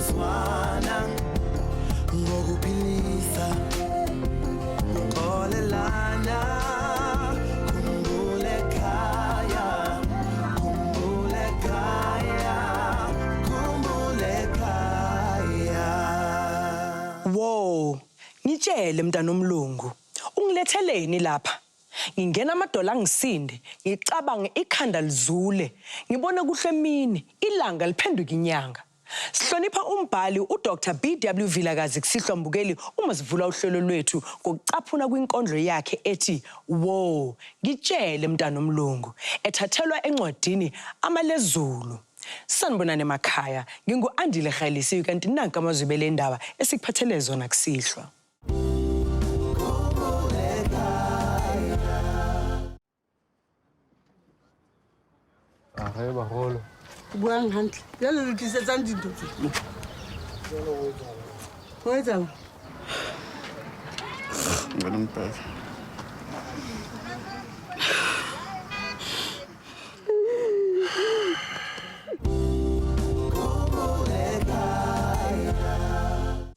swana ngokuphilisa olelana Khumbul'ekhaya Khumbul'ekhaya Khumbul'ekhaya. Wow, ngitshele mntana omlungu, ungiletheleni lapha? Ngingena amadola angisinde, ngicabange ikhanda lizule, ngibone kuhle emini, ilanga liphenduka inyanga. Sihlonipha umbhali uDr BW Vilakazi kusihlwa uma sivula uhlelo lwethu ngokucaphuna kwinkondlo yakhe ethi wow, ngitshele mntana omlungu, ethathelwa encwadini Amalezulu. Sanibonani emakhaya, ngingu-Andile Khalisi kanti nanka amazwibele endaba esikuphathele zona kusihlwa. Hayi baholo. Buang hantle. Jalo re tlisetsang dintho tse. Ho etsang? Ngwana mpela.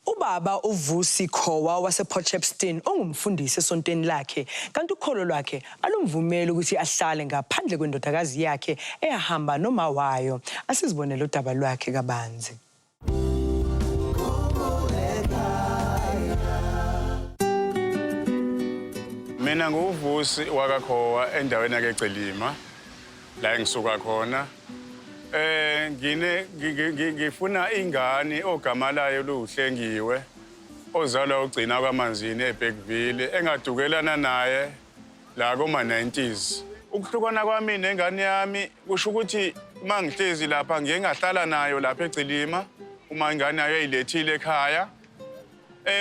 Ubaba uVusi Khowa wasePotchefstroom ongumfundisi esontweni lakhe kanti ukholo lwakhe alumvumeli ukuthi ahlale ngaphandle kwendodakazi yakhe ehamba noma wayo. Asizibonele udaba lwakhe kabanzi. Mina nguVusi wakaKhowa endaweni yake Celima la engisuka khona. Ngifuna ingane ogama layo luhlengiwe ozalwa ugcina kwamanzini eBergville engadukelana naye la kuma-90s. Ukuhlukana kwami nengane yami kusho ukuthi uma ngihlezi lapha ngiye ngahlala nayo lapha eCelima uma ingane yayo eyilethile ekhaya.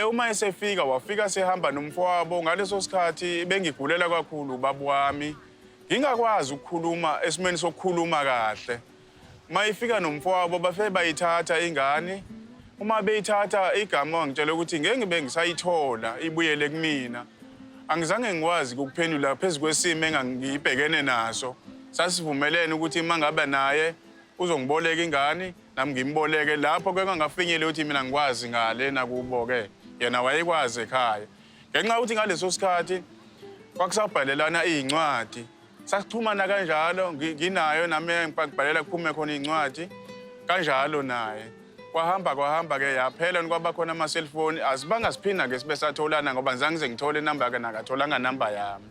Uma esefika wafika sehamba nomfowabo ngaleso sikhathi bengigulela kakhulu ubaba wami. Ngingakwazi ukukhuluma esimeni sokukhuluma kahle. Mayifika nomfowabo bafe bayithatha ingane. Uma beyithatha igama wangitshela ukuthi ngeke ngibe ngisayithola ibuyele kumina. Angizange ngikwazi ukuphendula phezulu kwesimo engangibhekene naso. Sasivumelene ukuthi mangabe naye uzongiboleka ingane nami ngimboleke lapho ke ngangafinyele ukuthi mina ngikwazi ngale nakubo ke yena wayekwazi ekhaya. Ngenxa ukuthi ngaleso sikhathi kwakusabhalelana izincwadi. Sasixhumana kanjalo nginayo nami ngibhalela kuphume khona izincwadi kanjalo naye. Kwahamba ke yaphela kwaba khona ama cellphone azibanga siphinda ke sibe satholana ngoba ngizange ngize ngithole inamba yakhe nakatholanga inamba yami.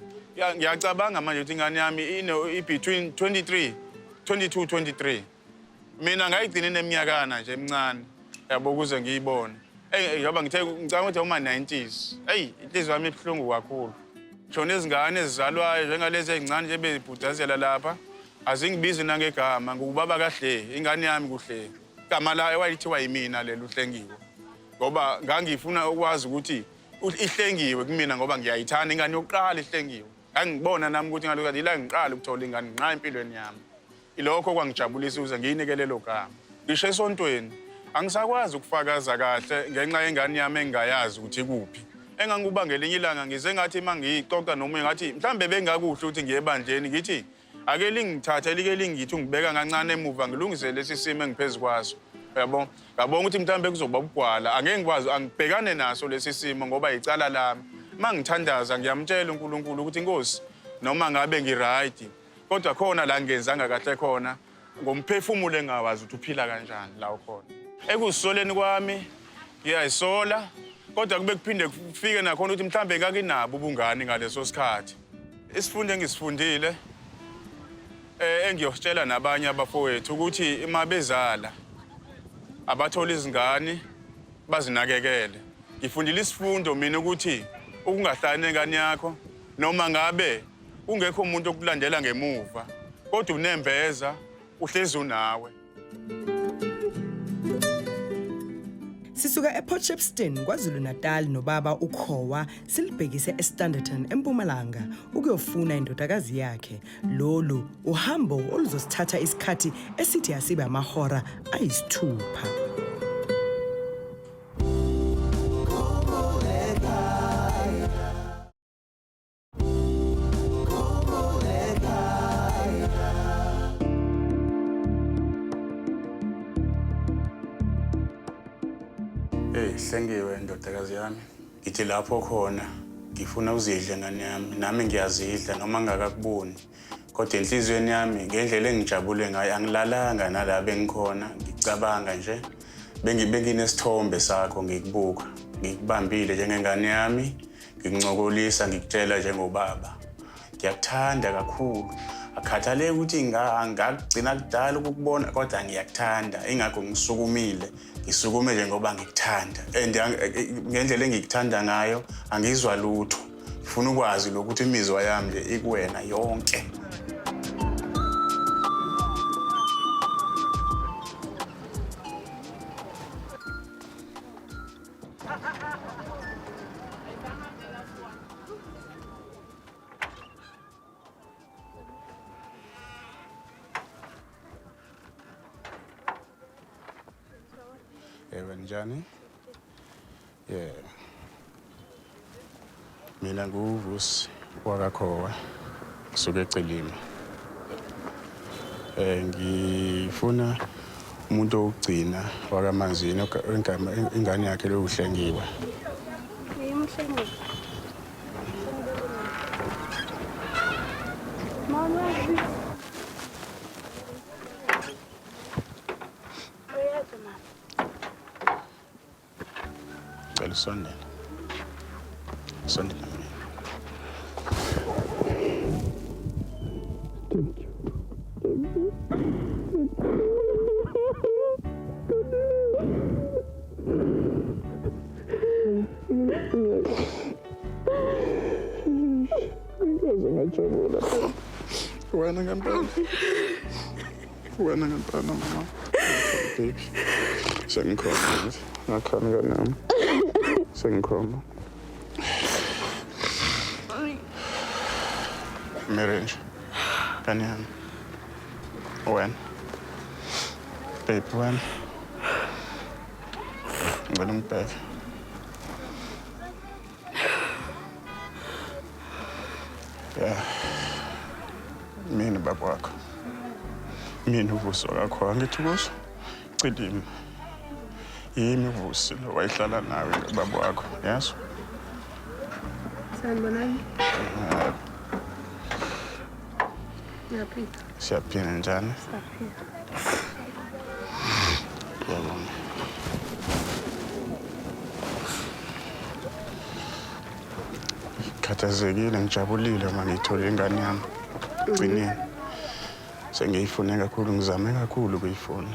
Ngiyacabanga manje ukuthi ingane yami between 22-23. Mina ngayigcina ineminyakana nje emincane yabo ukuze ngiyibone. Ngoba ngicabanga ukuthi uma-90s. Inhliziyo yami ibuhlungu kakhulu. Shona izingane ezizalwayo njengalezi ezincane nje bezibhudazela lapha azingibizi nangegama ngubaba kahle ingane yami kuhle. Igama la ewayithiwa yimina lelo uhlengiwe. Ngoba ngangifuna ukwazi ukuthi ihlengiwe kumina ngoba ngiyayithanda ingane yokuqala ihlengiwe. Ngangibona nami ukuthi ngalokho ila ngiqala ukuthola ingane nqa empilweni yami. Ilokho kwangijabulisa ukuze ngiyinike lelo gama. Ngisho esontweni angisakwazi ukufakaza kahle ngenxa yengane yami engayazi ukuthi ikuphi. Engangubangela ilanga ngize ngathi mangixoxa noma ngathi mhlambe bengakuhle ukuthi ngiye ebandleni ngithi ake lingithathe like lingithi ungibeka kancane emuva ngilungise lesi simo engiphezulu kwaso. Uyabona? Ngabona ukuthi mhlambe kuzoba ubugwala angeke ngikwazi angibhekane naso lesi simo ngoba icala lami. Mangithandaza ngiyamtshela uNkulunkulu ukuthi Nkosi noma ngabe ngiright kodwa khona la ngenzanga kahle khona ngomphefumulo engawazi ukuthi uphila kanjani la ukhona. Ekusoleni kwami ngiyayisola kodwa kube kuphinde kufike nakhona ukuthi mhlambe ngakinabo ubungane ngaleso sikhathi. Isifundo engisifundile engiyositshela nabanye abafowethu ukuthi uma bezala abathola izingane bazinakekele. Ngifundile isifundo mina ukuthi ukungahlani nengane yakho noma ngabe ungekho umuntu okulandela ngemuva kodwa unembeza uhlezi unawe. Sisuka ePotchefstroom KwaZulu-Natal nobaba uKhowa silibhekise eStanderton eMpumalanga ukuyofuna indodakazi yakhe. Lolu uhambo oluzosithatha isikhathi esithi asibe amahora ayisithupha. Hlengiwe ndodakazi yami. Ngithi lapho khona ngifuna uzidle ngane yami. Nami ngiyazidla noma ngakakuboni. Kodwa enhlizweni yami ngendlela engijabule ngayo angilalanga nala bengikhona. Ngicabanga nje benginesithombe sakho ngikubuka. Ngikubambile njengengane yami. Ngikuncokolisa ngikutshela njengobaba. Ngiyakuthanda kakhulu. Akhathaleke ukuthi angagcina kudala ukukubona kodwa ngiyakuthanda. Ingakho ngisukumile. Ngisukume nje ngoba ngikuthanda. And ngendlela engikuthanda ngayo angizwa lutho. Ngifuna ukwazi lokuthi imizwa yami nje ikuwena yonke. Ewe njani? Yeah. Mina nguVusi wakakhowa kusuka eCelimo. Ngifuna umuntu okugcina wakamanzini ingane yakhe lokuhlengiwe. Yimhlengiwe. Mama. Sondela. Sondela. Wena ngempela. Wena ngempela mama. Baby. Sengikhona. Ngakhona kanami. Sengikhona. Marriage. Kanyana. When? Babe, when? Ngicela ungibheke. Yeah. Mina baba wakho. Mina uVusi wakho ngithi kuso. Cilimi. Yimi uVusi lo wayihlala nawe baba wakho, yazi? Sanibonani. Yaphila. Siyaphila njani? Siyaphila. Yabona. Khathazekile ngijabulile uma ngithola ingane yami. Gcineni. Sengiyifune kakhulu ngizame kakhulu ukuyifuna.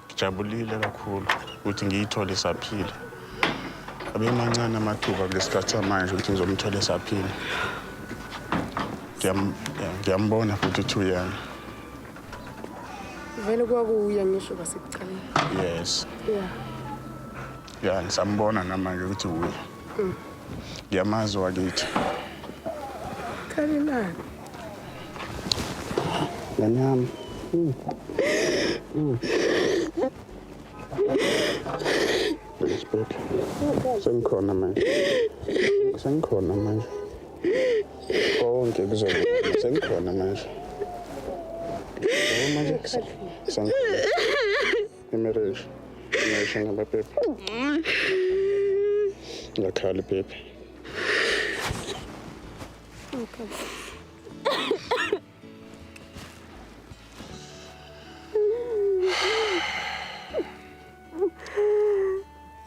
Ngijabulile kakhulu ukuthi ngiyithole saphila. Abe mancane amathuba kulesikhathi samanje ukuthi ngizomthola saphila. Ngiyambona futhi uthuyana. Vele kwakuya ngisho basekucaleni. Yes. Yeah. Yeah, ngisambona namanje ukuthi uya. Ngiyamazi wakithi. Khalelani. Nganyama. Respect. Sengikhona manje. Sengikhona manje. Konke kuzoba sengikhona manje. Manje sengikhona. Imarriage. Imarriage ngabapepe. Ngakhali pepe. Okay.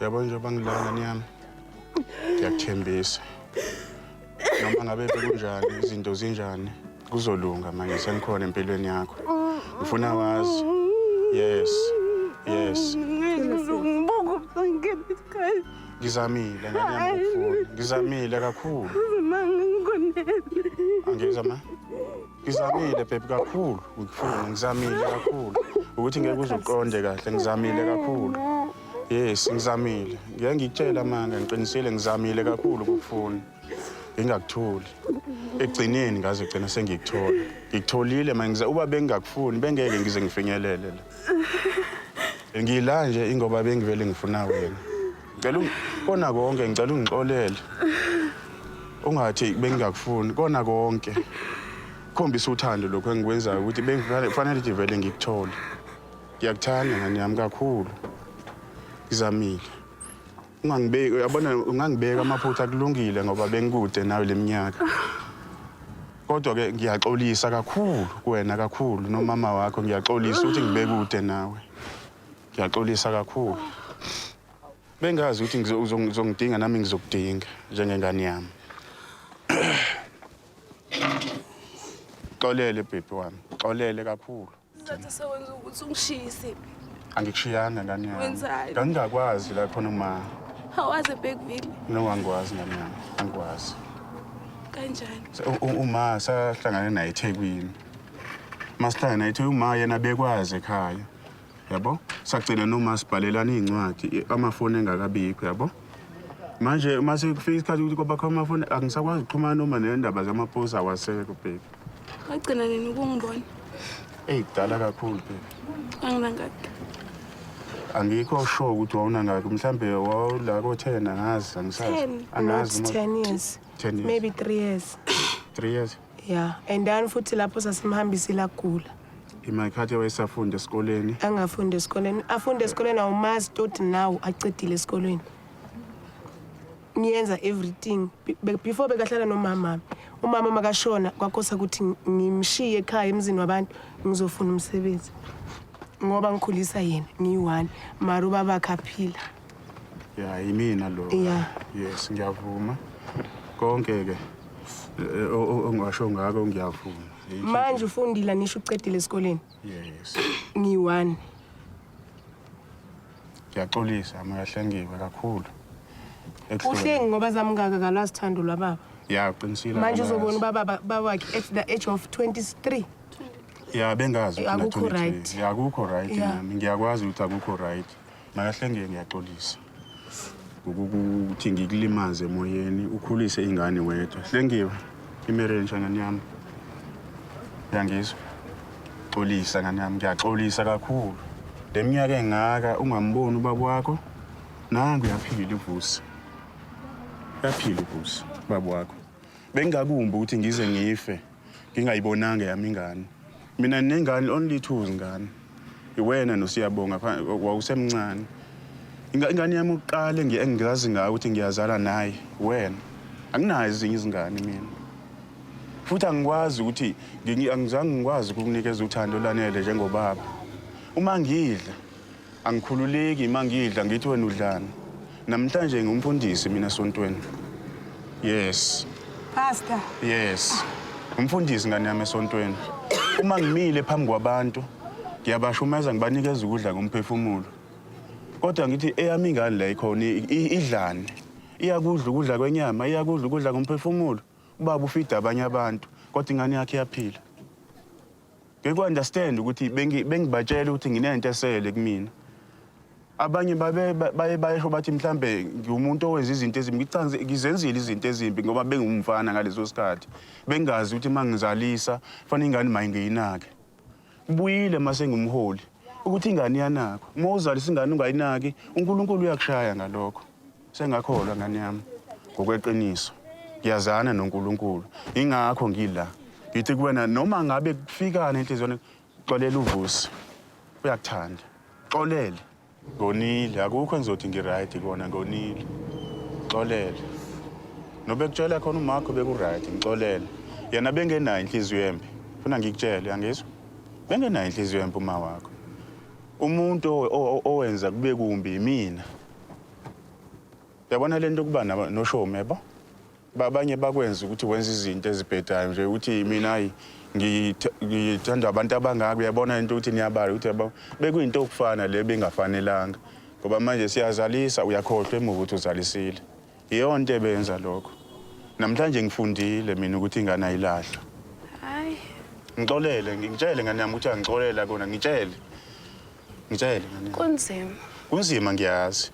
Yabo nje bangilana niyami. Ngiyakuthembisa. Noma ngabe bekunjani izinto zinjani kuzolunga manje sengikhona empilweni yakho. Ngifuna wazi. Yes. Yes. Ngizamile ngane yami ukufuna. Ngizamile kakhulu. Angizwa ma? Ngizamile baby kakhulu ukufuna ngizamile kakhulu. Ukuthi ngeke uzuqonde kahle ngizamile kakhulu. Yes, ngizamile. Ngeke ngikutshela manje ngiqinisile ngizamile kakhulu ukufuna. Ngingakutholi. Egcineni ngaze gcina sengikuthola. Ngikutholile manje uba bengingakufuni bengeke ngize ngifinyelele la. Ngila nje ingoba bengivele ngifuna wena. Ngicela kona konke ngicela ungixolele. Ungathi bengingakufuni kona konke. Khombisa uthando lokho engikwenzayo ukuthi bengifanele ukuthi vele ngikuthole. Ngiyakuthanda ngani yami kakhulu. Ngizamile. ungangibeki uyabona ungangibeka amaphutha kulungile ngoba bengikude nawe leminyaka kodwa ke ngiyaxolisa kakhulu kuwena kakhulu nomama wakho ngiyaxolisa ukuthi ngibeke kude nawe ngiyaxolisa kakhulu bengazi ukuthi uzongidinga nami ngizokudinga njengengane yami xolele baby wami xolele kakhulu Sathi sewenza ukuthi ungishise. angikushiyanga ngane yami Wenzani? ngangakwazi la khona uma Hawaze Bergville. no angikwazi ngane yami angikwazi Kanjani? uma sahlangana naye eThekwini masihlangana naye eThekwini uma yena bekwazi ekhaya yabo sagcina noma sibhalelana incwadi amafoni engakabikho yabo manje mase kufika isikhathi ukuthi kuba khona amafoni angisakwazi ukuxhumana noma nendaba zamaphosa awasekho baby Wagcina nini ukungibona? kudala kakhulu baby Anginangaki. angikho sure ukuthi wawuna ngakho mhlambe wawula ko10 angazi angisazi 10. angazi Not 10 years. 10 years Maybe 3 years. 3 years Yeah. And then futhi lapho sasimhambisile agula. imakhathi wayesafunda esikoleni Angafunda esikoleni. Afunda esikoleni awumazi tot now acedile esikoleni. Ngiyenza everything before bekahlala nomama. Umama makashona kwakhosa ukuthi ngimshiye ekhaya emzini wabantu ngizofuna umsebenzi. Ngoba ngikhulisa yena ngiyi1 mara ubaba akhaphila. ya imina lo Yeah. yes ngiyavuma konke ke ongasho ngako ngiyavuma Manje ufundile nisho ucedile esikoleni. yes Ngiyi1. ngiyaxolisa mayahlengiwe kakhulu Uhlengi ngoba zamngaka kalasithando lwababa. ya qinisile Manje uzobona ubaba wakhe at the age of 23. ya bengazi ukuthi Akukho na 23. right. ya akukho right Yeah. nami ngiyakwazi ukuthi akukho right mayahlengiwe ngiyaxolisa ukuthi ngikulimaze emoyeni ukhulise ingane wedwa hlengiwe imarriage ngani yami yangizwa xolisa ngani yami ngiyaxolisa kakhulu leminyaka engaka ungamboni ubaba wakho nangu uyaphila ivusi yaphila ivusi baba wakho bengakumbi ukuthi ngize ngife ngingayibonanga yami ingane mina nengane only 2 izingane iwena noSiyabonga wawusemncane ingane yami uqale engiyazi ngayo ukuthi ngiyazala naye wena anginayo ezinye izingane mina futhi angikwazi ukuthi angizange ngikwazi ukukunikeza uthando lanele njengobaba uma ngidla angikhululeki uma ngidla ngithi wena udlana namhlanje ngumfundisi mina esontweni yes Pastor. yes umfundisi ngane yami esontweni uma ngimile phambi kwabantu ngiyabashumeza ngibanikeza ukudla ngomphefumulo kodwa ngithi eyami ingane la ikhona idlane iyakudla ukudla kwenyama iyakudla ukudla ngomphefumulo ubaba ufida abanye abantu kodwa ingane yakhe iyaphila ngeke understand ukuthi bengibatshela ukuthi nginento esele kumina abanye baye bayesho bathi mhlambe ngiumuntu owenza izinto ezimbi ngizenzile izinto ezimbi ngoba bengumfana ngaleso sikhathi bengazi ukuthi mangizalisa fanele ingane mayingiyinake ubuyile mase ngumholi ukuthi ingane yanakho uma uzalisa ingane ungayinaki uNkulunkulu uyakushaya ngalokho sengakholwa ngane yami ngokweqiniso ngiyazana noNkulunkulu ingakho ngila ngithi kuwena noma ngabe kufikana enhliziyweni xolela uvusi uyakuthanda xolele ngonile akukho engizothi ngiright kona ngonile xolele nobekutshela khona umakho beku-right ngixolele yena bengenayo inhliziyo embi funa ngikutshele yangizwa bengenayo inhliziyo embi uma wakho umuntu owenza kube kumbi mina yabona lento kuba noshomi yabo babanye bakwenza ukuthi wenza izinto ezibhedayo nje ukuthi mina hayi ngithanda abantu abangaka uyabona into ukuthi niyabala ukuthi yabo bekuyinto okufana le bengafanelanga ngoba manje siyazalisa uyakhohlwa emuva ukuthi uzalisile iyonto ebenza lokho namhlanje ngifundile mina ukuthi ingane ayilahla Hayi. ngixolele ngitshele ngane yami ukuthi angixolela kona ngitshele ngane Kunzima. kunzima ngiyazi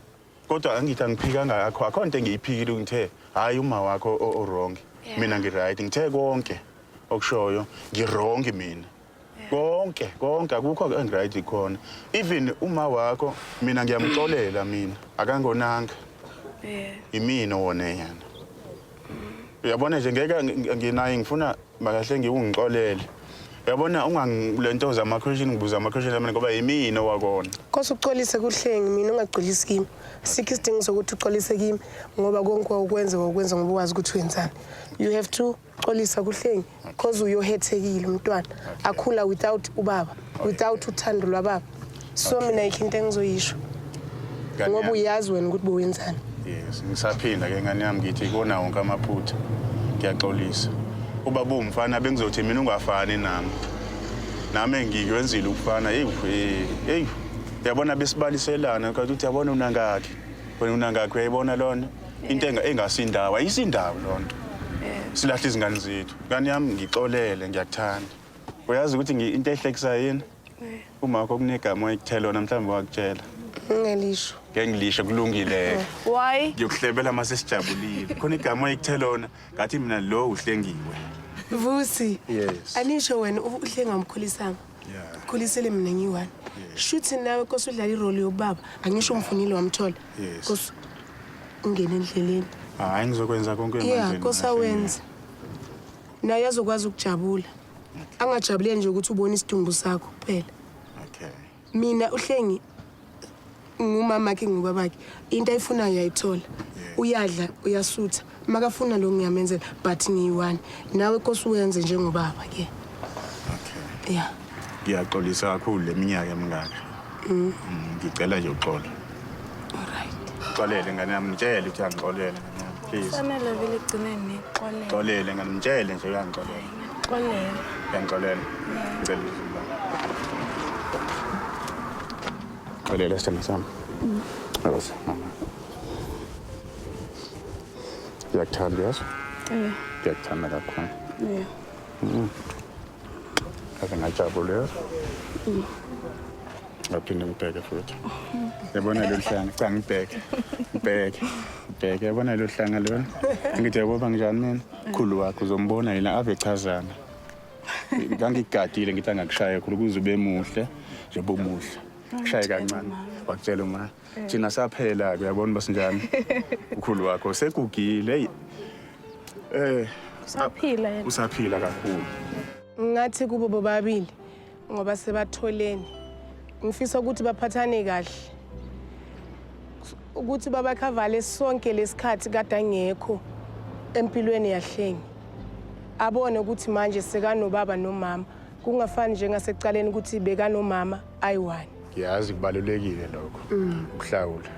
kodwa angithi angiphika ngakho akho into engiyiphikile ngithe hayi uma wakho wrong mina ngiright ngithe konke okushoyo ngirong mina konke akukho engiright khona even uma wakho mina ngiyamxolela mina akangonanga imina wona yena uyabona nje ngeke nginaye ngifuna makahle ngiyungixolele Uyabona ungangilento zama-question ngibuza ama-question amane ngoba yimina owakona. Kose uxolise kuhlengi mina ungagxolisi kimi. Sikho isidingo sokuthi uxolise kimi ngoba konke ukwenza ngoba wazi ukuthi wenzani. You have to xolisa kuhlengi because uyohethekile umntwana. Akhula without ubaba, without uthando lwababa. So mina yikho into engizoyisho. Ngoba uyazi wena ukuthi bowenzani. Yes, ngisaphinda ke ngane yami ngithi ikona wonke amaphutha. Ngiyaxolisa. Ubaba umfana bengizothi mina ungafani nami. Nami ngikwenzile ukufana. Hey. Uyabona besibaliselana ukuthi uthi yabona unangakhe. Wena unangakhe uyayibona lona. Into engasindawo, ayisindawo lonto. Silahla izingane zethu. Ngane yami ngixolele ngiyakuthanda. Uyazi ukuthi into ehlekisayo yini? Uma kokunegama oyikuthela namhlanje wakutshela. Ngelisho. Ngilisho kulungile. Why? Ngiyokuhlebela mase sijabulile. Khona igama oyikuthela ngathi mina lo uhlengiwe. Vusi. Yes. Anisho wena uhlenga umkhulisanga. Yeah. Ukhulisele mina ngiyi-1. Shuthi nawe kose udlala irole yobaba. Angisho umfunile wamthola. Yes. Kose ungene endleleni. Hayi ngizokwenza konke manje. Yeah, kose awenze. Naye azokwazi ukujabula. Angajabule nje ukuthi ubone isidumbu sakho kuphela. Okay. Mina uhlengi ngumama wakhe ngubabakhe. Into ayifunayo uyayithola. Uyadla, uyasutha. Makafuna lo ngiyamenzela but ngiyi-1. Nawe kose uyenze njengobaba ke. Okay. Yeah. Ngiyaxolisa kakhulu leminyaka emingaka. Ngicela nje uxolo. Alright. Xolele ngane yami ngitshele ukuthi angixolele. Please. Fanele vele egcineni nixolele. Xolele ngane ngitshele nje uyangixolele. Xolele. Ngiyangixolele. Ngicela izimba. Xolele sithemba sami. Awusa mama. Ngiyakuthanda yazi? Ngiyakuthanda kakhulu. Ave ngajabule yazi? Ngaphinde ngibheke futhi. Yabona lo hlanga, cha ngibheke. Ngibheke, yabona lo hlanga lona. Ngithi yabo njani mina? Khulu wakho uzombona yena ave chazana. Ngangigadile ngithi angakushaya khulu kuze ube muhle, nje bomuhle. Kushaye kancane. Wakutshela uma thina saphela uyabona basinjani? Ukhulu wakho sekugile. Usaphila yena. Usaphila kakhulu. Ngathi kubo bobabili ngoba sebatholene. Ngifisa ukuthi baphathane kahle. Ukuthi babakhavale sonke lesikhathi kade angekho empilweni yahlengi. Abone ukuthi manje sekanobaba nomama. Kungafani njengasecaleni ukuthi bekanomama ayi-1. Ngiyazi kubalulekile lokho. Ukuhlawula.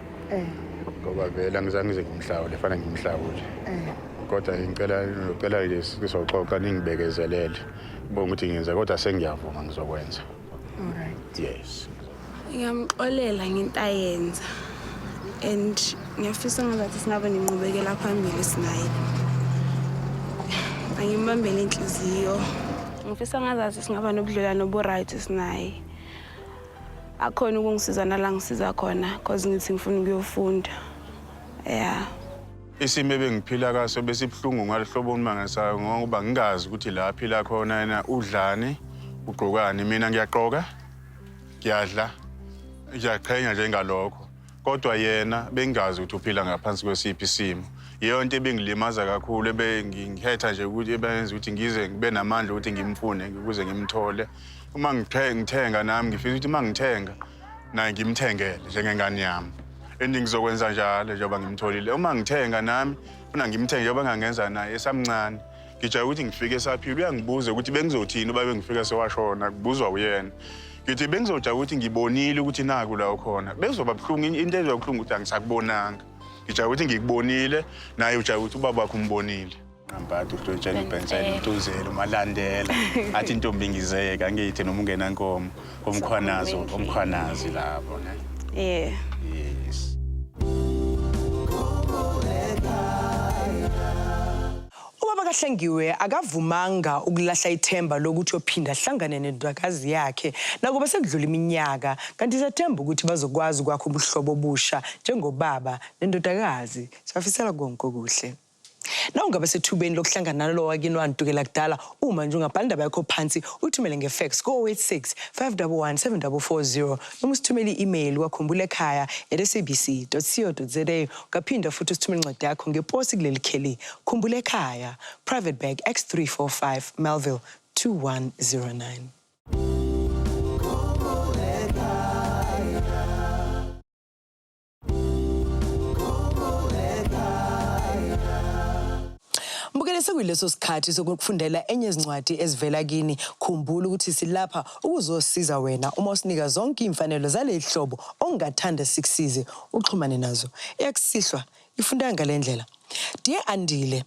Ngoba vele angizange ngize ngimhlawule, fanele ngimhlawule. Kodwa ngicela nje sizoxoxa ningibekezelele. Ubonga ukuthi ngenza kodwa sengiyavuma ngizokwenza. Alright. Yes. Ngiyamxolela ngento ayenza. And ngiyafisa ngathi singabe nenqubekela phambili sinaye. Angimbambele inhliziyo. Ngifisa ngathi singaba nobudlelwano obu-right sinaye. Akhona ukungisiza nala ngisiza khona because ngithi ngifuna ukuyofunda. Yeah. Isimo ebengiphila kaso besibhlungu ngalihlobo umangasayo ngoba ngingazi ukuthi la phila khona yena udlani, ugqokani. Mina ngiyagqoka, ngiyadla, ngiyaqhenya njengalokho. Kodwa yena bengazi ukuthi uphila ngaphansi kwesiphi isimo. Yiyo into ebengilimaza kakhulu ebengikhetha nje ukuthi ebenza ukuthi ngize ngibe namandla ukuthi ngimfune ukuze ngimthole. Uma ngithenga nami ngifisa ukuthi uma ngithenga naye ngimthengele njengengane yami. Ngizokwenza njalo njengoba ngimtholile. Uma ngithenga nami funa ngimthenge njengoba ngangenza naye esamncane. Ngijaya ukuthi ngifike esaphila uyangibuza ukuthi bengizothini uba bengifika sewashona kubuzwa uyena. Ngithi bengizojaya ukuthi ngibonile ukuthi naku la ukhona. Bezoba buhlungu into ezobhlungu ukuthi angisakubonanga. Ngijaya ukuthi ngikubonile naye ujaya ukuthi ubaba wakho umbonile. Ngambadi uhlotshela ibhensela intuzelo malandela athi intombi ngizeka ngithi noma ungena nkomo omkhwanazi lapho ne. Yeah. Yes. Ubaba kaHlengiwe akavumanga ukulahla ithemba lokuthi ophinda ahlangane nendodakazi yakhe nakuba sekudlula iminyaka kanti sethemba ukuthi bazokwazi ukwakha ubuhlobo obusha njengobaba nendodakazi. Siyafisela konke okuhle. Na ungabe sethubeni lokuhlangana nalo wakini wantukela kudala uma nje ungabhala indaba yakho phansi uthumele ngefax ko-086 511 7440 noma usithumele i-email kwa.khumbul'ekhaya@sabc.co.za ukaphinda futhi usithumele incwadi yakho ngeposi kuleli kheli Khumbul'ekhaya, Private Bag X345 Melville 2109. Mbukele sekuyileso sikhathi sokufundela enye izincwadi ezivela kini. Khumbula ukuthi silapha ukuzosiza wena uma usinika zonke imfanelo zaleli hlobo ongathanda sikusize uxhumane nazo. Eyakusihlwa ifunda ngalendlela. Dear Andile,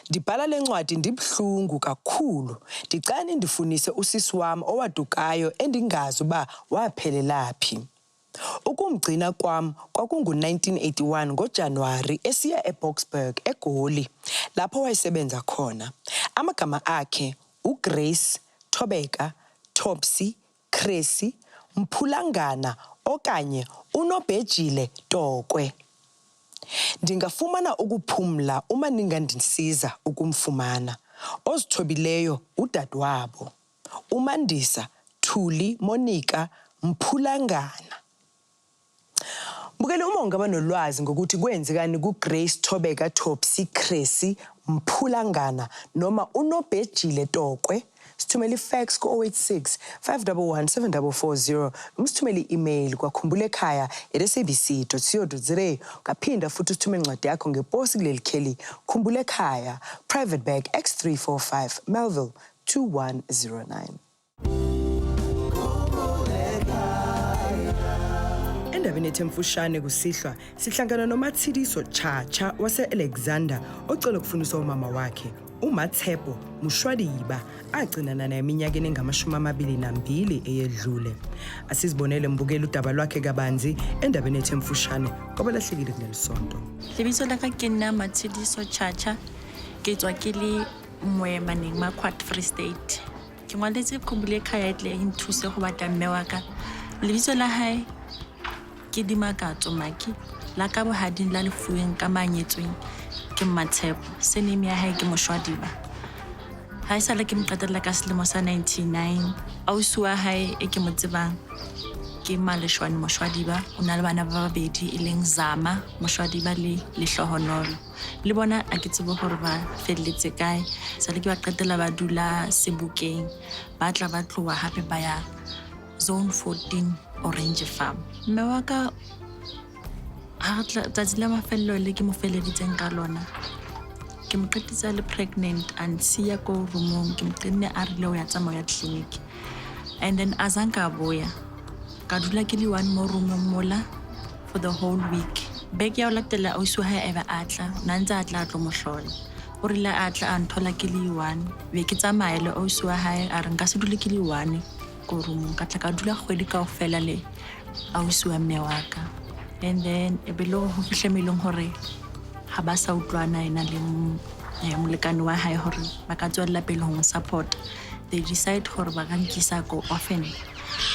ndibhala lencwadi ndibhlungu kakhulu. Ndicela ndifunise usisi wami owadukayo endingazi uba waphelelaphi. Ukumgcina kwam kwakungu-1981 ngoJanuwari esiya eBoksburg eGoli lapho wayesebenza khona. Amagama akhe uGrace Thobeka Topsy Cressy Mphulangana okanye uNobhejile Tokwe. Ndingafumana ukuphumla uma ningandisiza ukumfumana. Ozithobileyo udadewabo uMandisa Thuli Monica Mphulangana. Mbukele uma ungaba nolwazi ngokuthi kwenzekani kuGrace Thobeka Topsy Cressy Mphulangana noma uNobhejile Tokwe, sithumele ifax ku-086 511 7440 noma sithumele i-email kwa.khumbul'ekhaya@sabc.co.za. Kaphinda futhi usithumele incwadi yakho ngeposi kuleli kheli Khumbul'ekhaya, Private Bag X345 Melville 2109. Endabeni ethemfushane kusihlwa sihlangana noMatsidiso Chacha wase-Alexander ocela ukufundisa umama wakhe uMatshepo Mushwadiba agcinana naye eminyakeni engama-22 eyedlule. Asizibonele mbukela udaba lwakhe kabanzi endabeni ethemfushane kwabalahlekile kuleli sonto. Lebitso la ka ke nna Matsidiso Chacha ke tswa ke le moemaneng Makwat Free State. Ke ngwaletse Khumbul'ekhaya e tle e nthuse go batla mme wa ka. Lebitso la hae ke Dimakatso Maki la ka bohading la lefuweng ka manyetsweng ke Matshepo. Sename ya hae ke Mushwadiba. Ha esale ke mqetella ka selemo sa 99. Ausi wa hae e ke mo tsebang ke Maleshwane Mushwadiba. O na le bana ba babedi e leng Zama Mushwadiba le Lehlohonolo. Le bona a ke tsebe hore ba felletse kae. Sale ke ba qetella ba dula Sebokeng. Ba tla ba tloha hape ba ya Zone 14 Orange Farm. Mme wa ka ha tsatsi la mafello le ke mo feleditseng ka lona, ke mo qetitse le pregnant and siya ko roomong, ke mo qenne a rile o ya tsamaya clinic. And then azanka boya ka dula ke le one more roomong mola for the whole week. Beke ya o latela ausi wa hae eba atla na ntse a tla tlo mo hlola. O rile a tla a nthola ke le one be ke tsamaya le ausi wa hae a re nka se dule ke le one ko roomong ka tla ka dula kgwedi kaofela le ausi wa mme wa ka. And then e be lo ho fihlemeleng hore ha ba sa utlwana ena le molekane wa hae hore ba ka tswella pele ho support. They decide hore ba ka nkisa ko orphan.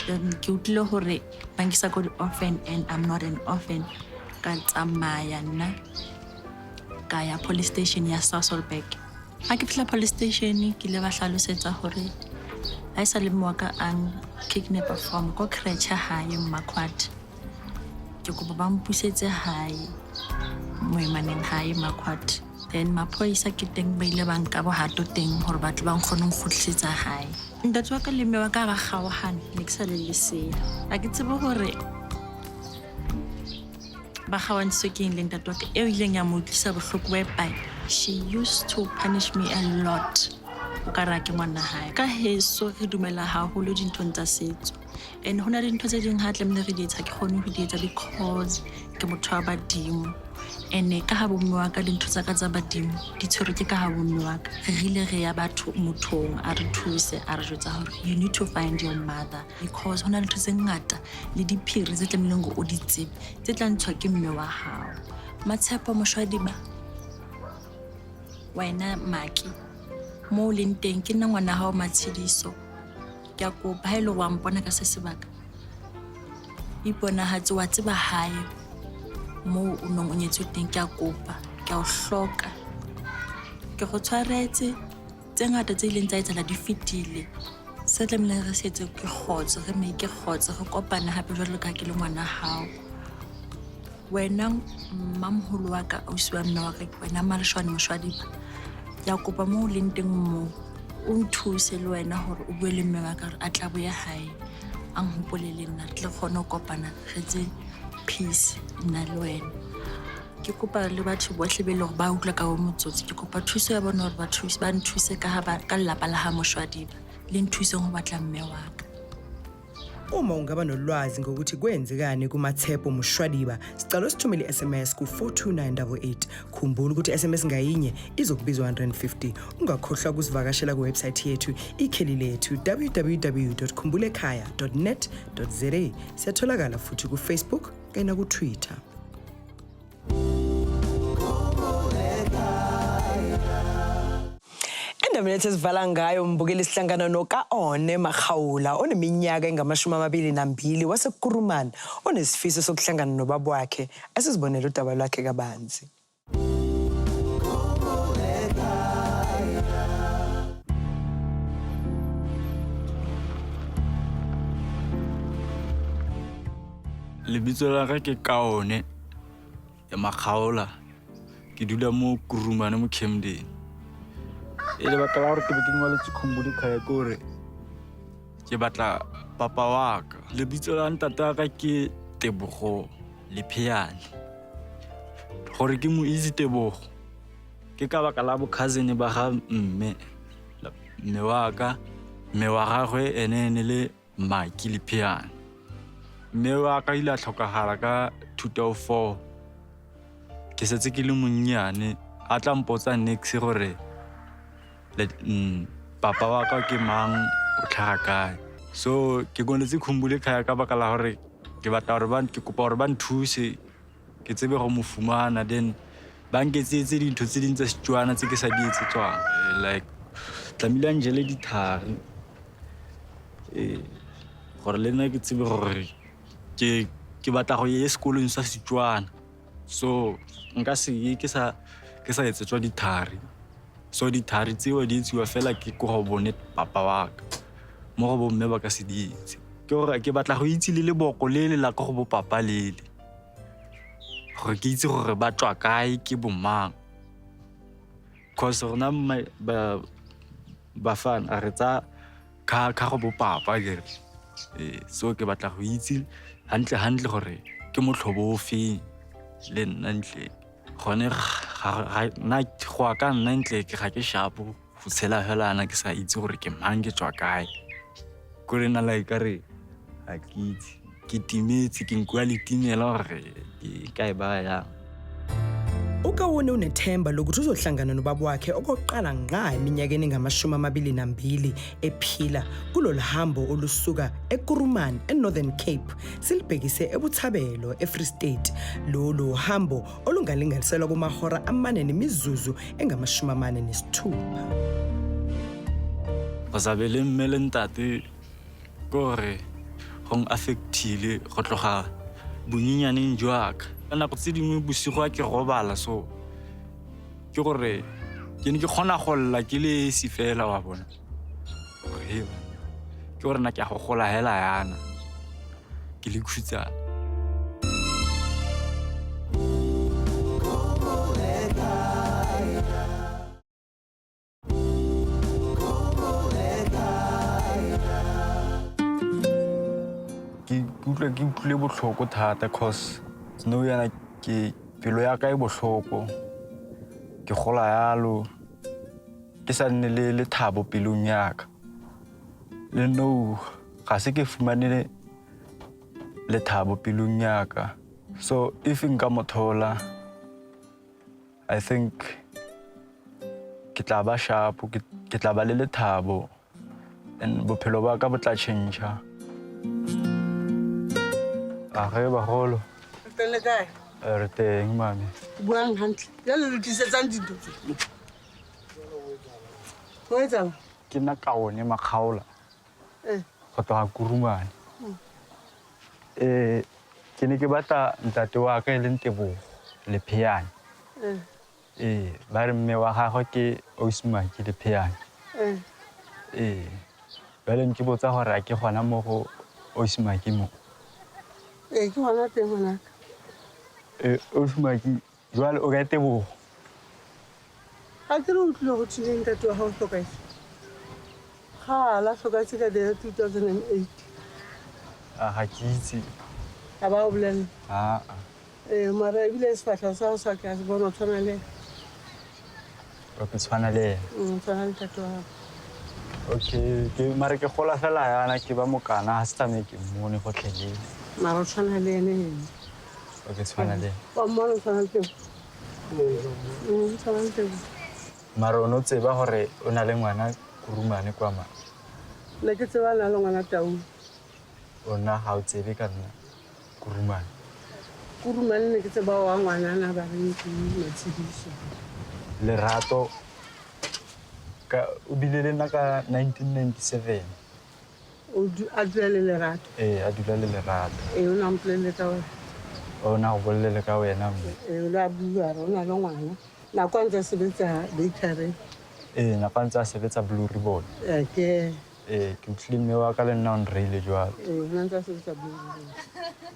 Then ke utlile hore ba nkisa ko orphan and I'm not an orphan. Ka tsamaya nna ka ya police station ya Sasolburg. Ha ke fihla police station ke le ba hlalosetsa hore ha isa le moaka ang kidnapper from ko creche hae Makwat. Ke go ba mpusetse hae moemaneng hae Makwat. Then maphoisa ke teng ba ile bang ka bo hato teng hore batho ba nkgone go khutlisetsa hae. Ntate wa ka le mme wa ka ga kgaohane ne ke sa le lesea. A ke tsebe hore ba kgawantswe ke eng le ntate wa ka e ileng ya mo tlisa bohloko ba pai. She used to punish me a lot. O ka ra ke ngwana hae ka heso re dumela haholo dinthong tsa setso. And hona le dintho tse ding ha tlemle re di etsa ke kgone ho di etsa because ke motho wa badimo. And ka ha bomme wa ka dintho tsa ka tsa badimo di tshwere ke ka ha bomme wa ka re rile re ya batho mothong a re thuse a re jwetsa hore you need to find your mother because hona le ntho tse ngata le diphiri tse tlemleng go o di tsebe tse tla ntshwa ke mme wa hao. Matshepo Mushwadiba wena Maki mo leng teng ke nna ngwana hao Matshidiso. Ke a kopa ha ile wa mpona ka se sebaka ipona hatse wa tseba hae mo o nong o nyetswe teng. Ke a kopa ke a o hloka ke go tshwaretse tse ngata tse ileng tsa etsala di fitile se tlemle re setse ke khotse re me ke khotse go kopana hape jwalo ka ke le ngwana hao. Wena mamholo wa ka ausi wa mme wa ka wena Maleshwane Mushwadiba. Ya kopa mo leng teng mo o nthuse le wena hore o bue le mme wa ka hore a tla boya hae a nhopole le nna re tle kgone ho kopana re etse peace nna le wena. Ke kopa le batho bohle be le hore ba utlwa ka o motsotsi ke kopa thuso ya bona hore ba nthuse ka lelapa la ha Moshwadiba le nthuse ho batla mme wa ka. Uma ungaba nolwazi ngokuthi kwenzekani kumathepho Moshwadiba, sicela sithumele SMS ku 42988. Khumbula ukuthi SMS ngayinye izokubizwa 150. Ungakhohlwa ukusivakashela ku website yethu ikheli lethu www.khumbul'ekhaya.net.za. Siyatholakala futhi ku Facebook kanye na ku Twitter. Indaba lethu esivala ngayo mbukeli sihlangana noKaone Makhawula oneminyaka engama-22 waseKurumane onesifiso sokuhlangana nobaba wakhe asizibonela udaba lwakhe kabanzi. Lebitso la ka ke Kaone Makhawula ke dula mo Kurumane mo Camden. Ele batla hore ke be ke ngwaletse Khumbul'ekhaya gore ke batla papa wa ka. Lebitso la ntate wa ka ke Tebogo Lepheyane. Gore ke mo itse Tebogo ke ka baka la bo cousin ba ga mme wa ka, mme wa gagwe ene le Maki Lepheyane. Mme wa ka ile a tlhokagala ka 2004 ke setse ke le monnyane a tla mpotsa next gore papa wa ka ke mang o tlhaga kae. So ke gonetse Khumbul'ekhaya ka baka la hore ke batla hore ke kopa hore ba nthuse ke tsebe go mo fumana, then ba nketsetse dintho tse ding tsa Setswana tse ke sa di etsetswang, like tlamehile njele dithari gore le nna ke tsebe gore ke batla go ya sekolong sa Setswana. So nka se ye ke sa etsetswa dithari. So dithari tseo di etsiwa fela ke go bone papa wa ka mo go bomme ba ka se di etse. Ke gore ke batla go itse le leboko le la ka go bo papa lele gore ke itse gore ba tswa kae ke bomang, cause rona ba fan a re tsa ka go bo papa ke so ke batla go itse hantle gore ke motlhobo o feng le nna ntle gone nna go ka nna ntle ke ga ke shapo go tshela helana ke sa itse gore ke mang ke tswa kae gore nna la ikare a ke itse ke timetse ke nkwa le timela gore ke kae ba ya. UKaone unethemba lokuthi uzohlangana nobaba wakhe okokuqala ngqa eminyakeni engama-22 ephila kulolu hambo olusuka eKurumane eNorthern Cape silibhekise eButhabelo eFree State. Lolu hambo olungalinganiselwa kumahora 4 nemizuzu engama-46. Go sabele mmele ntate gore gong affectile go tloga bonyenyaneng jwaka ka nako tse dingwe bosigo a ke robala, so ke gore ke ne ke kgona go lla ke le esi fela wa bona ke gore na ke a go gola hela yana ke le khutsana. Ke utlwe botlhoko thata cause no yana ke pelo ya ka e botlhoko ke gola yalo ke sa nne le thabo pelong ya ka le no ga se ke fumane le thabo pelong ya ka. So if nka mothola I think ke tla ba sharp ke tla ba le thabo and bophelo ba ka bo tla change. Ge bagolo Tele kae? re teng mame. Buang hantle. Ya le lokisetsang dintho tse. Ho etsang? Ke nna Kaone Makhawula go tloga Kurumane. Ke ne ke batla ntate wa ka e leng Tebogo Lepheyane. Ba re mme wa gagwe ke Maki Lepheyane. Ba le ke botsa gore a ke gona mo go Maki mo. Ke hona teng ngwana ka. Maki jwale o ka Tebogo. Ha ke re utlwe go tshile ntate wa hao hlokaetse. Kgala hlokatse ka the 2008. Ga ke itse. A ba o bolela? Aa. Mara ebile sefatlha sa go sa ke a se bona o tshwana le O ke tshwana le ena. tshwana le tate wa gago. Okay, mare ke gola fela yana ke ba mokana ga se tsamaye ke mmone gotlhelele. Mara o tshwana le ene ene. O ke tshwana le ena. Wa mmona o tshwana le tebo? O tshwana le tebo. Mare o ne o tseba gore o na le ngwana kurumane kwa ma. Ne ke tseba na le ngwana Taung. O nna ga o tsebe ka nna kurumane. Kurumane ne ke tseba wa ngwanana ba reng ke Matshidiso. Lerato o bile le nna ka 1997. A dula le Lerato? Ee, a dula le Lerato. O na mpolelele ka wena? O na go bolelele ka wena mme. O le a bua re o na le ngwana. Nako a ntse a sebetsa bakery. Ee, nako a ntse a sebetsa Blue Ribbon. Ke Ke utlwile mme wa ka le nna o nreile jwalo. o na ntse a sebetsa Blue Ribbon.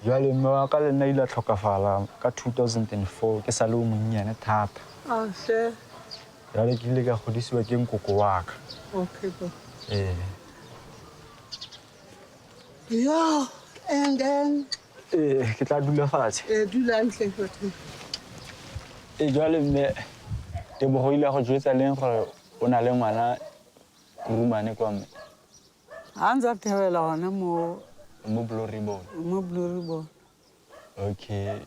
Jwale mme wa ka le nna ile a tlhokafala ka 2004 ke sa le o monnyane thata. Hle. Jwale ke ile ka godisiwa ke nkoko wa ka. Okay, bo. Ee. Yeah, and then Ke tla dula fatshe. dula ntle batho. Jwale mme Tebogo ile a go jwetsa leng gore o na le ngwana kurumane kwa mme. A ntse a thebela gona mo Blue Ribbon. Blue Ribbon. Okay.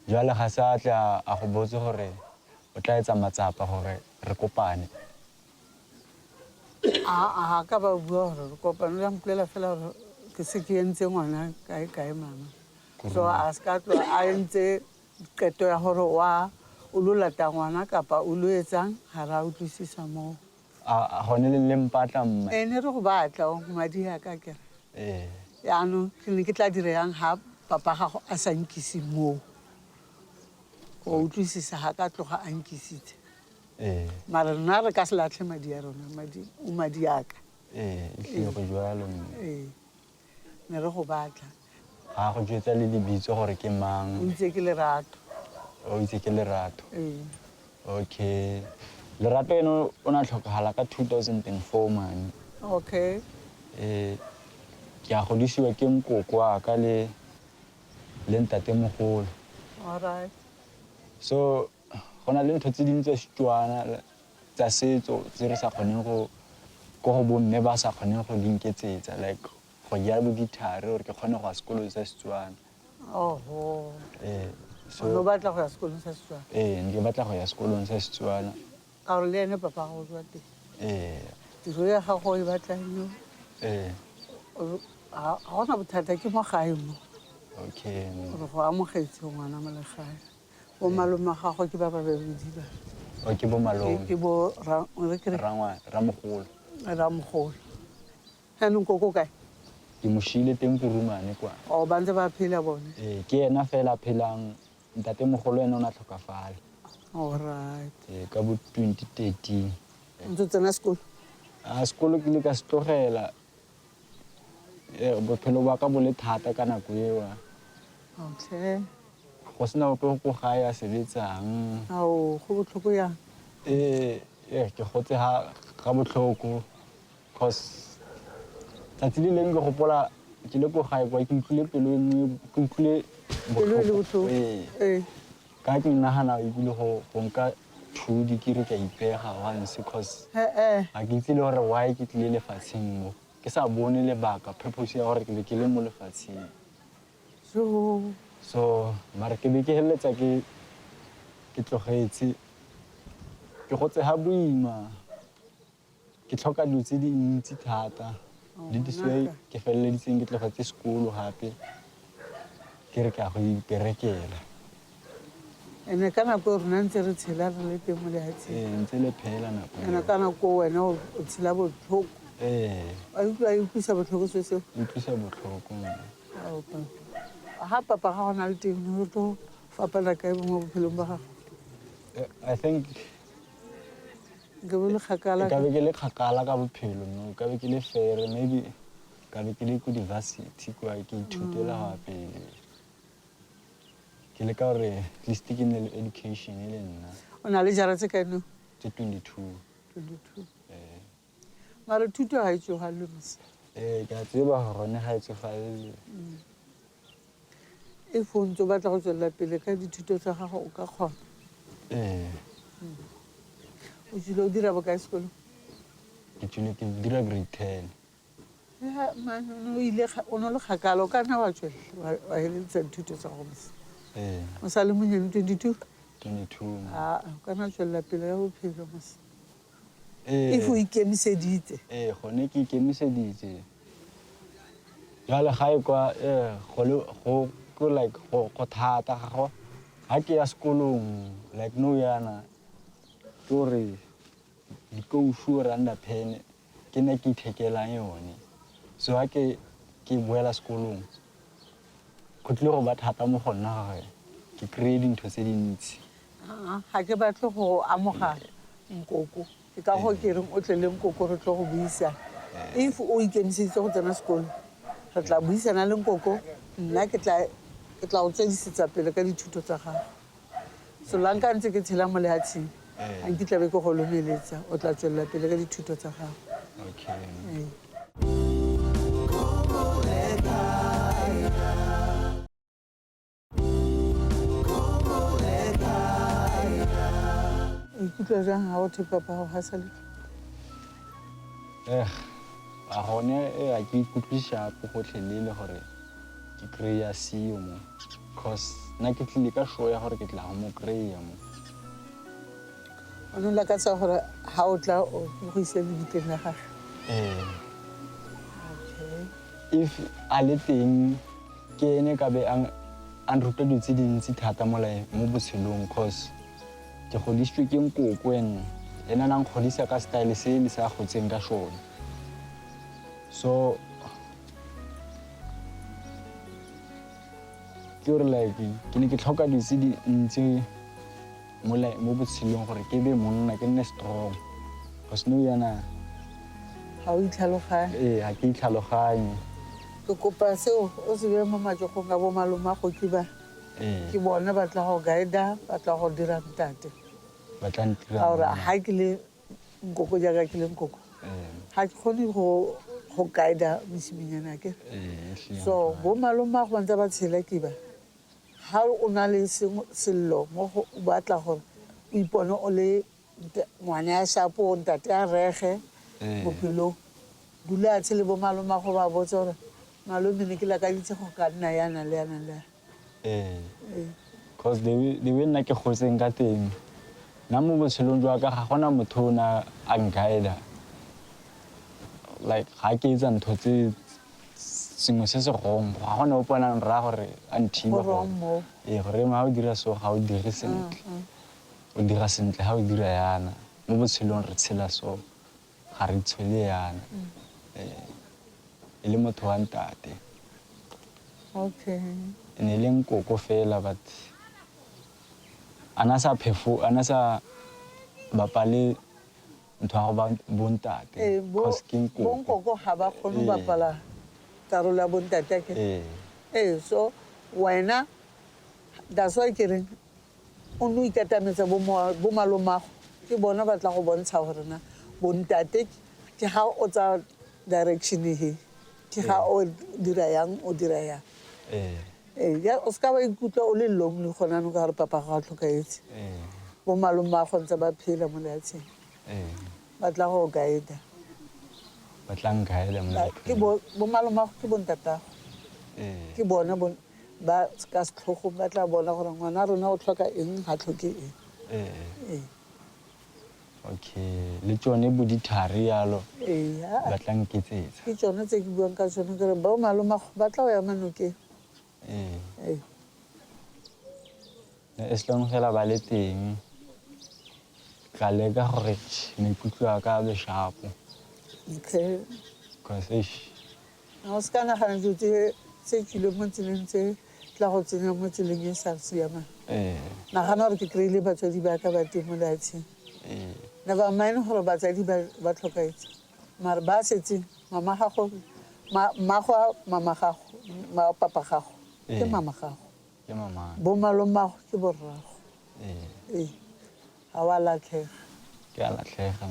Jwale ga se a tla a go botse gore o tla etsa matsapa gore re kopane. Ka ba bua gore re kopane la mpolela fela gore ke se ke entse ngwana kae mama. So a ska tlo a entse qeto ya gore o lo lata ngwana kapa o lo etsang ga ra utlwisisa mo. Gone le mpatla mme. Ne re go batla o madi ya ka kere. Yaanong ke ne ke tla dirang ha papa gago a sa nkisi mo. O utlwisisa ga ka tloga a nkisitse. Mara nna re ka se latlhe madi ya rona madi ya ka. Tlile go jwalo mme. Ne re go batla. Ga go jwetsa le lebitso gore ke mang. O itse ke Lerato. O itse ke Lerato. Okay. Lerato eno o na tlhokagala ka 2004 man. Okay. Ke a godisiwa ke nkoko wa ka le ntatemogolo. All right. So go na le ntho tse dingwe tsa Setswana tsa setso tse re sa kgoneng go bomme ba sa kgoneng go di nketsetsa like go ya bo githare gore ke kgone go ya sekolong sa Setswana. So no batla go ya sekolong sa Setswana. Ke batla go ya sekolong sa Setswana. Ka gore le ene papa go tswa teng. Tiro ya gago e batla eno. Ha gona bothata ke mo gae mo. Okay. Re go amogetse ngwana mo legae. Bo malome ga gago ke ba babedi ba. Okay, bo malome. Ke bo Ramogolo. Ramogolo. Hanong koko kae? Ke moshile teng kurumane kwa. O ba ntse ba phela bone. Ke ena fela phelang ntatemogolo ena o na tlhokafala. All right. Ka bo 2013. Ntse tsena sekolo? Sekolo ke ile ka se tlogela. Bophelo ba ka bo le thata ka nako eo. Okay. Go sena ope go gae a sebetsang. Go botlhoko yang? Ke gotse ga botlhoko cause tsatsi le leng ke gopola ke le ko gae kwa ke utlwile pelo e nngwe ke utlwile botlhoko. Ka ke nagana ebile go nka thudi ke re ka ipega once cause ga ke itse le gore why ke tlile lefatsheng mo ke sa bone lebaka purpose ya gore ke be ke le mo lefatsheng. So mara ke be ke heletsa ke tlogetse ke gotse ha boima ke tlhoka dilo tse dintsi thata le disway ke feleleditseng ke tlogetse sekolo gape ke re ka go iperekela. Ene ka nako rona ntse re tshela re le teng mo lehatsheng. Ntse le phela nako. Ene ka nako wena o tshela botlhoko. A utlwisa botlhoko se seo? Utlwisa botlhoko. Ha papa ga gona le teng o tlo fapela kae mo bophelong ba gago? I think ke bo le kgakala. Ka be ke le kgakala ka bophelo no ka be ke le fair maybe ka be ke le ko university kwa ke ithutela gape. Ke le ka gore at least ke nne le education e le nna. O na le jara tse kae no? Tse 22. mara thuto ga e tsogale mose ke a tseba gore ne ga e tsogale if o ntse o batla go tswelela pele ka dithuto tsa gago o ka kgona o tsile o dira bokae sekolong ke tswile ke dira grade 10 o ne le kgakala o ka nna wa tswelela wa heleletsa dithuto tsa gago mose o sa le monyane 22 o ka nna tswelela pele ya bophelo mose if o ikemiseditse gone ke ikemiseditse jale ga e kwa go like go thata gago ga ke ya sekolong like no yana ke gore dikousu randa pen ke ne ke ithekela yone so ga ke boela sekolong go tlile go ba thata mo go nna gage ke kry-e dintho tse dintsi ga ke batle go amoga nkoko ke ka go ke reng o tle le nkoko re tlo go buisana if o ikemiseditse go tsena sekolo re tla buisana le nkoko nna ke tla go tswedisetsa pele ka dithuto tsa gago so la nka ntse ke tshela mo lehatsheng ga nke tlabe ke go lomeletsa o tla tswelela pele ka dithuto tsa gago o ikutlwa jang ga o the papa gago ga sa letho a gone ga ke ikutlwe shapo gotlhelele gore ke kry-a seo mo because nna ke tlile ka show ya gore ke tla go mo kry-a mo o ne o lakatsa gore ga o tla o go ise lebitleng la gage if a le teng ke ene ka be a nruta dilo tse dintsi thata mo botshelong because ke godisitswe ke nkoko ene a nang godisa ka style se le sa gotseng ka sone so ke gore like ke ne ke tlhoka dilo tse dintsi mo botshelong gore ke be monna ke nne strong because no yana ga o itlhaloganye ga ke itlhaloganye ke kopa seo o se bee mo matsogong a bo malomago ke bone ba tla go guide-a ba tla go dira ntate ba tla ntira ka gore ga ke le nkoko jaaka ke le nkoko ga ke kgone go guide-a moshimanyana ke so bo malomago ba ntse ba tshela kiba ga o na le sello mo go batla gore o ipone o le ngwana ya shapo ntate a rege bophelong dula a tshele bo malomago ba botse gore malome ne ke lakaditse go ka nna yana le yana le because the way nna ke gotseng ka teng nna mo botshelong jwa ka ga gona motho o na a nkaeda like ga ke etsa ntho tse sengwe se se gong ga gona o ponang raya gore a nthiba gore ma o dira so ga o dire sentle o dira sentle ga o dira yana mo botshelong re tshela so ga re tshwele yana e le motho wa ntate e ne le nkoko fela but ana sa bapale ntho ya go bontate because ke nkoko ga ba kgone go bapala karolo ya bontate ke so wena that's why ke reng o ne o ikatametsa bo malomago ke bona ba tla go bontsha gore na bontate ke ga o tsa direction he ke ga o dira yang o dira yang o ska ba ikutlwa o le lonely gona no ka gore papa ga a tlhokaetse bo malomago ntse ba phela mo lehatsheng ba tla go guide ba tla nkaela mo ke bo malomago ke bontatago ke bona ba ka setlhogo ba tla bona gore ngwana rona o tlhoka eng ga tlhoke eng okay le tsone bo dithari yalo ba tla nketsetsa ke tsone tse ke buang ka tsone gore ba malomago ba tla go ya manokeng as long fela ba le teng ka leka gore maikutlo a ka a be shapo because o se ka nagana dilo tse tswile mo tseleng tse tla go tsenya mo tseleng e sa siamang nagana gore ke kry-ile batswadi ba ka ba teng mo lehatsheng never mind gore batsadi ba tlhokaetse mare ba setseng mamago mama gago papa gago ke mama gago bo malomago ke borrago ga wa latlhega ke a latlhega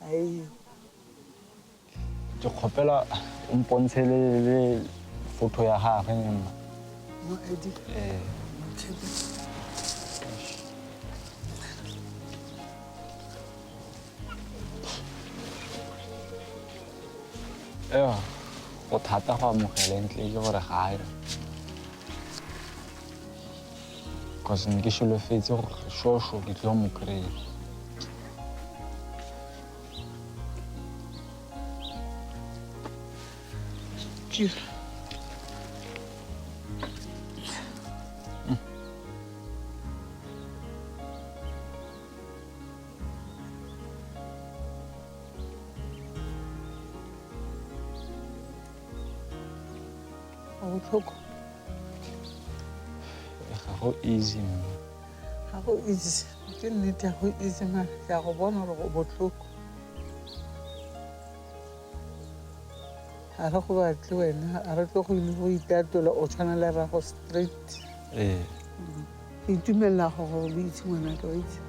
ai Ke kgopela o mpontshe le photo ya gagwe mma. Mo ID. Go thata go amogela ntle ke gore ga a ira. Because ne ke solofetse gore shosho ke tlo mo kry-a. Go easy man. Ga go easy. Ke nnete go easy man. Ya go bona gore go botlhoko. Ha re go batle wena, a re tlo go ile go itatola o tshwana le ra go straight. Ke itumella gore o itse ngwana ka o itse.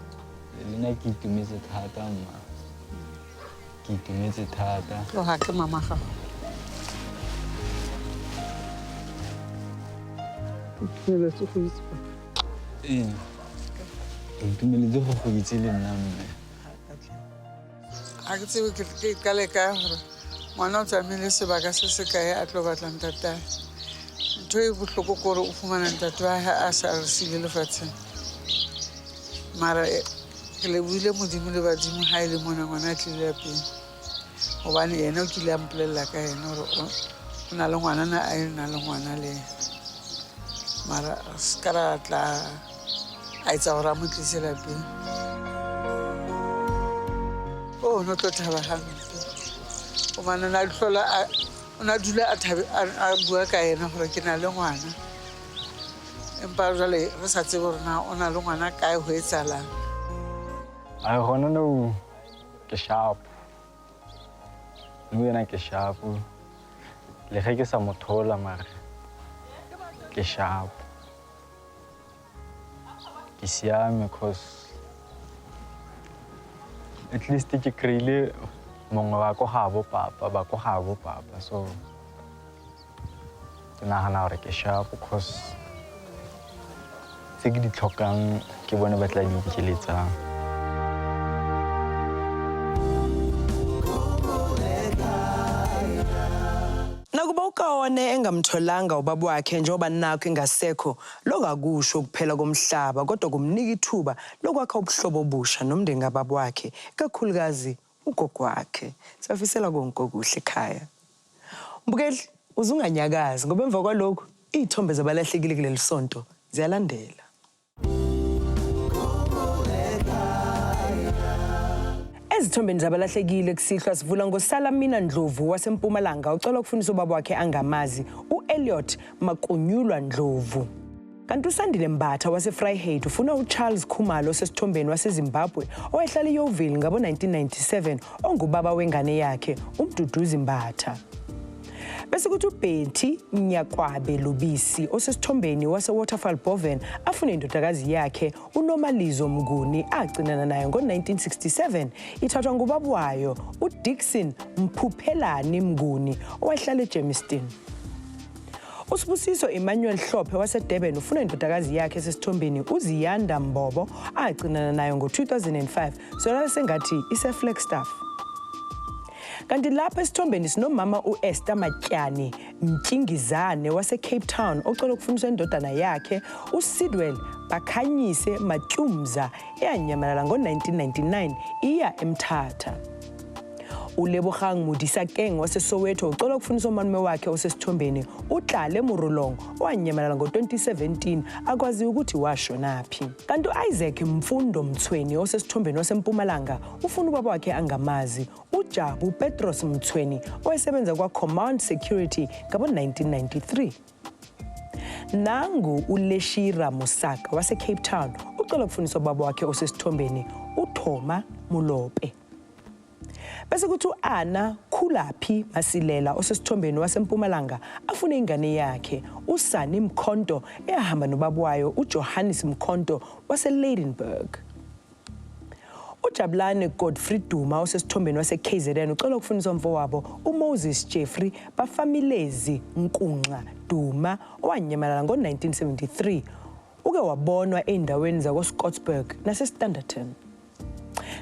Lena ke itumetse thata mma. Ke itumetse thata. Lo ha ke mama ga. Ke se go itse. Ke itumeletse go itse le nna mme. A ke tsebe ke kale ka gore ngwana o tsamile sebaka se se kae a tlo batla ntata. Ntho e bohloko gore o fumana ntata wa ha a sa re sile lefatsheng. Mara ke le buile modimo le badimo ha ile mona ngwana a tlile lapeng. Hobane yena o kile a mpolella ka yena gore o na le ngwana na a na le ngwana le mara skara tla a itsa gore a mo tlise lapeng. Oh no tlo thaba hampe. O mana na hlola ona dula a bua ka yena gore ke na le ngwana. Empa jale re sa tsebe gore na ona le ngwana kae ho etsala. Ai gona no ke sharp. Yena ke sharp. Le ge ke sa mothola mara ke sharp. Ke siame because at least ke kreile mongwe wa ko ga bo papa so ke nagana gore ke sharp because tse ke di tlhokang ke bone ba tla di nkeletsang. Nakuba uKaone engamtholanga ubaba wakhe njengoba nakho engasekho lokakusho ukuphela komhlaba kodwa kumnika ithuba lokwakha ubuhlobo obusha nomndeni kababa wakhe kakhulukazi ugogo wakhe. Safisela konke okuhle ekhaya. Mbukeli uzunganyakazi ngoba emva kwalokho izithombe zabalahlekile kuleli sonto ziyalandela. Ezithombeni zabalahlekile kusihlwa sivula ngoSalamina Ndlovu waseMpumalanga ucela ukufundisa ubaba wakhe angamazi uElliot Makunyulwa Ndlovu. Kanti uSandile Mbatha waseVryheid ufuna uCharles Khumalo osesithombeni waseZimbabwe owayehlala eYoville ngabo-1997 ongubaba wengane yakhe uMduduzi Mbatha. Bese kuthi uBetty Nyakwabe Lubisi osesithombeni waseWaterfall Boven afuna indodakazi yakhe uNomalizo Mnguni agcinana naye ngo-1967 ithathwa ngubaba wayo uDixon Mphuphelani Mnguni owayehlala eJermiston. Usibusiso Emmanuel Hlophe waseDurban ufuna indodakazi yakhe esesithombeni uZiyanda Mbobo agcinana nayo ngo-2005 sona sengathi ise-Flagstaff. Kanti lapha esithombeni sinomama uEsther Matyani Mtyingizane wase-Cape Town ocela ukufundisa indodana yakhe uSidwell Bakhanyise Matyumza eyanyamalala ngo-1999 iya eMthatha. uLebogang Modisa Keng waseSoweto ucela ukufundisa umalume wakhe osesithombeni uTlale Murulong owanyamalala ngo-2017 akwazi ukuthi washonaphi. Kanti uIsaac Mfundo Mthweni osesithombeni waseMpumalanga ufuna ubaba wakhe angamazi uJabu Petros Mthweni owayesebenza kwaCommand Security ngabo-1993. Nangu uLeshira Musaka waseCape Town ucela ukufundisa ubaba wakhe osesithombeni uThoma Mulope. Bese kuthi uAnna Khulaphi Masilela osesithombeni waseMpumalanga afune ingane yakhe uSani Mkhonto eyahamba nobaba wayo uJohannes Mkhonto waseLeidenburg. uJabulane Godfrey Duma osesithombeni wase-KZN ucela ukufundisa umfowabo uMoses Jeffrey bafamilezi Nkunxa Duma owanyamalala ngo-1973 uke wabonwa endaweni zakoScottsburg naseStanderton.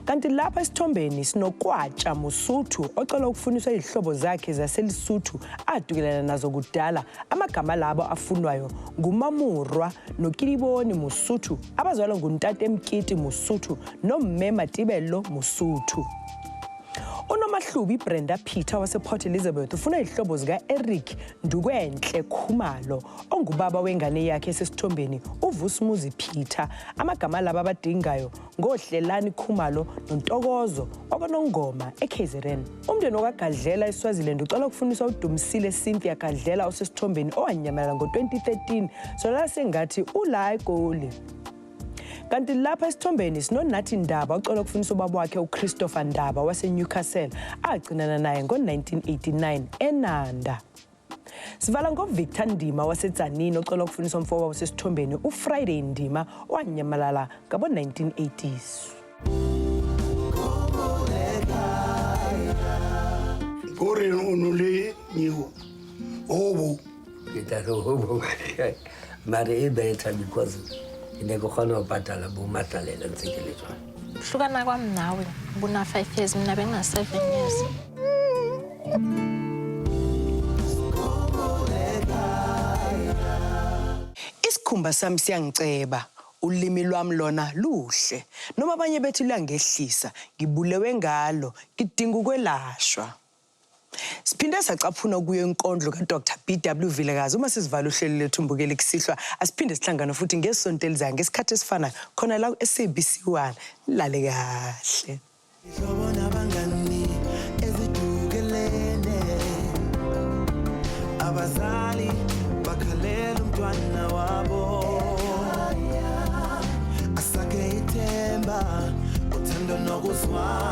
Kanti lapha esithombeni sinokwatsha Musuthu ocela ukufundiswa izihlobo zakhe zaseLesotho adukelana nazo kudala. Amagama labo afunwayo nguMamurwa noKiliboni Musuthu abazalwa nguNtate Mkiti Musuthu noMema Tibelo Musuthu. UNomahlubi Brenda Peter wasePort Elizabeth ufuna izihlobo zika-Eric Ndukwenhle Khumalo ongubaba wengane yakhe esesithombeni uVusumuzi Peter. Amagama laba abadingayo ngoHlelani Khumalo noNtokozo okwaNongoma eKZN. Umndeni okaGadlela eSwaziland ucela ukufundiswa uDumisile Cynthia Gadlela osesithombeni owanyamalala ngo-2013 solala sengathi ula eGoli. Kanti lapha esithombeni sinoNathi Ndaba ucela ukufundisa ubaba wakhe uChristopher Ndaba waseNewcastle agcinana naye ngo-1989 eNanda. Sivala ngoVictor Ndima waseTzanini ocela ukufundisa umfowabo wasesithombeni uFriday Ndima owanyamalala ngabo-1980s. Kore unule niu obo Obo mare better because inekukghona ubhadala bomatalela ngisikele jwana. Hlukana kwami nawe buna 5 years mina bengina 7 years. Isikhumba sami siyangiceba, ulimi lwami lona luhle. Noma abanye bethu luyangehlisa, ngibulewe ngalo, ngidinga ukwelashwa. Siphinde sacaphuna kuyo inkondlo kaDr BW Vilakazi uma sizivala uhlelo lethu Mbukeli Kusihlwa. Asiphinde sihlangana futhi ngesonto elizayo ngesikhathi esifana khona la eSABC1. Lale kahle. Ihlobo nabangani ezidukelene abazali bakhalela umntwana wabo asake ithemba uthando nokuzwana